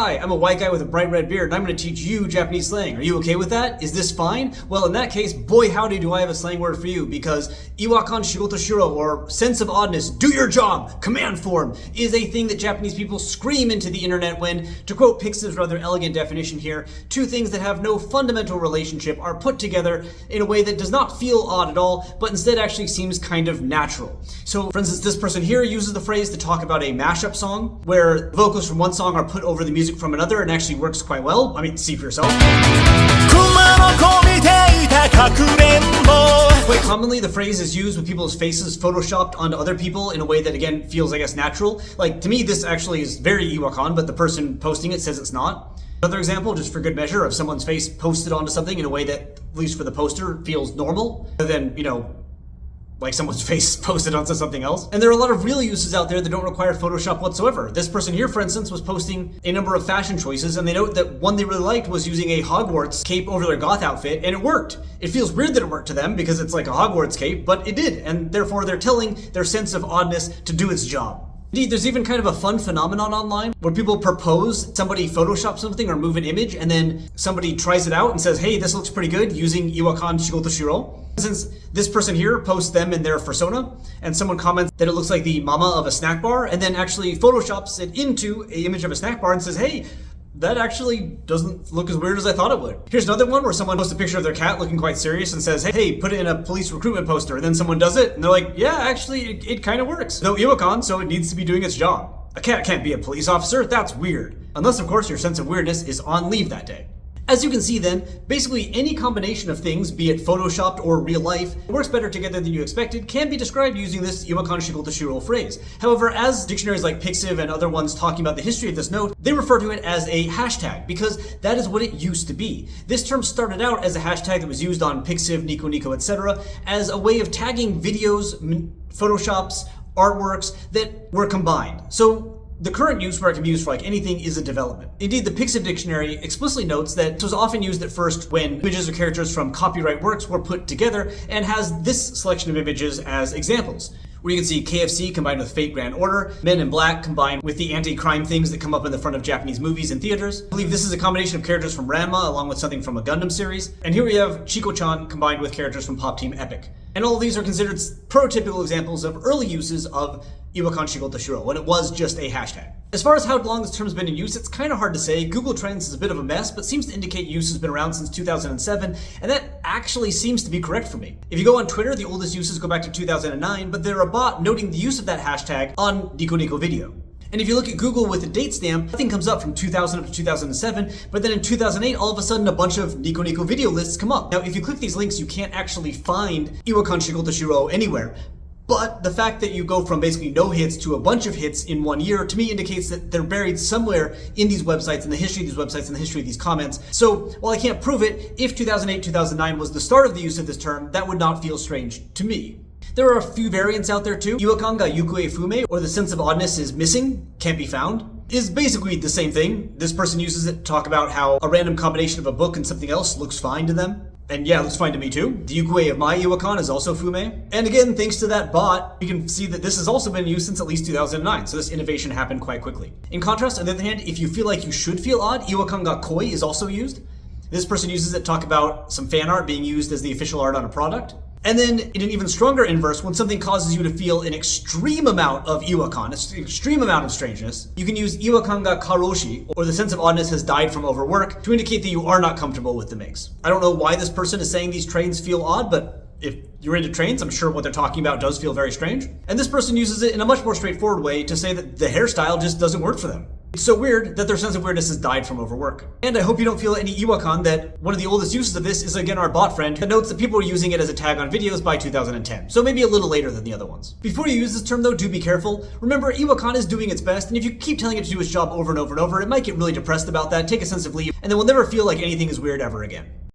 hi, I'm a white guy with a bright red beard and I'm going to teach you Japanese slang. Are you okay with that? Is this fine? Well, in that case, boy howdy do I have a slang word for you, because違和感仕事しろ, or sense of oddness, do your job, command form, is a thing that Japanese people scream into the internet when, to quote Pixiv's rather elegant definition here, two things that have no fundamental relationship are put together in a way that does not feel odd at all, but instead actually seems kind of natural. So, for instance, this person here uses the phrase to talk about a mashup song, where vocals from one song are put over the music from another and actually works quite well. I mean, see for yourself. Quite commonly, the phrase is used with people's faces photoshopped onto other people in a way that, again, feels, I guess, natural. Like, to me, this actually is very Iwakan, but the person posting it says it's not. Another example, just for good measure, of someone's face posted onto something in a way that, at least for the poster, feels normal, rather than, like someone's face posted onto something else. And there are a lot of real uses out there that don't require Photoshop whatsoever. This person here, for instance, was posting a number of fashion choices, and they note that one they really liked was using a Hogwarts cape over their goth outfit, and it worked. It feels weird that it worked to them because it's like a Hogwarts cape, but it did, and therefore they're telling their sense of oddness to do its job. Indeed, there's even kind of a fun phenomenon online where people propose somebody Photoshop something or move an image, and then somebody tries it out and says, hey, this looks pretty good, using違和感仕事しろ. Since this person here posts them in their persona, and someone comments that it looks like the mama of a snack bar, and then actually Photoshops it into an image of a snack bar and says, hey, that actually doesn't look as weird as I thought it would. Here's another one where someone posts a picture of their cat looking quite serious and says, hey, put it in a police recruitment poster. And then someone does it, and they're like, yeah, actually, it kind of works. No Iwakan, so it needs to be doing its job. A cat can't be a police officer, that's weird. Unless, of course, your sense of weirdness is on leave that day. As you can see then, basically any combination of things, be it photoshopped or real life, works better together than you expected, can be described using this違和感仕事しろphrase. However, as dictionaries like Pixiv and other ones talking about the history of this note, they refer to it as a hashtag, because that is what it used to be. This term started out as a hashtag that was used on Pixiv, Nico Nico, etc., as a way of tagging videos, photoshops, artworks that were combined. So the current use, where it can be used for like anything, is a development. Indeed, the Pixiv dictionary explicitly notes that it was often used at first when images or characters from copyright works were put together, and has this selection of images as examples, where you can see KFC combined with Fate Grand Order, Men in Black combined with the anti-crime things that come up in the front of Japanese movies and theaters. I believe this is a combination of characters from Ranma along with something from a Gundam series. And here we have Chico-chan combined with characters from Pop Team Epic. And all of these are considered prototypical examples of early uses of違和感仕事しろ, when it was just a hashtag. As far as how long this term's been in use, it's kind of hard to say. Google Trends is a bit of a mess, but seems to indicate use has been around since 2007, and that actually seems to be correct for me. If you go on Twitter, the oldest uses go back to 2009, but there are a bot noting the use of that hashtag on Nico Nico Video. And if you look at Google with a date stamp, nothing comes up from 2000 up to 2007, but then in 2008, all of a sudden a bunch of Nico Nico video lists come up. Now, if you click these links, you can't actually find違和感仕事しろanywhere. But the fact that you go from basically no hits to a bunch of hits in 1 year, to me indicates that they're buried somewhere in these websites, in the history of these websites, in the history of these comments. So while I can't prove it, if 2008, 2009 was the start of the use of this term, that would not feel strange to me. There are a few variants out there too. Iwakan ga yukue fume, or the sense of oddness is missing, can't be found, is basically the same thing. This person uses it to talk about how a random combination of a book and something else looks fine to them. And yeah, it looks fine to me too. The yukue of my Iwakan is also fume. And again, thanks to that bot, you can see that this has also been used since at least 2009, so this innovation happened quite quickly. In contrast, on the other hand, if you feel like you should feel odd, Iwakan ga koi is also used. This person uses it to talk about some fan art being used as the official art on a product. And then, in an even stronger inverse, when something causes you to feel an extreme amount of Iwakan, an extreme amount of strangeness, you can use Iwakan ga karoshi, or the sense of oddness has died from overwork, to indicate that you are not comfortable with the mix. I don't know why this person is saying these trains feel odd, but if you're into trains, I'm sure what they're talking about does feel very strange. And this person uses it in a much more straightforward way to say that the hairstyle just doesn't work for them. It's so weird that their sense of weirdness has died from overwork. And I hope you don't feel any Iwakan that one of the oldest uses of this is again our bot friend that notes that people were using it as a tag on videos by 2010. So maybe a little later than the other ones. Before you use this term though, do be careful. Remember, Iwakan is doing its best, and if you keep telling it to do its job over and over and over, it might get really depressed about that, take a sense of leave, and then we'll never feel like anything is weird ever again.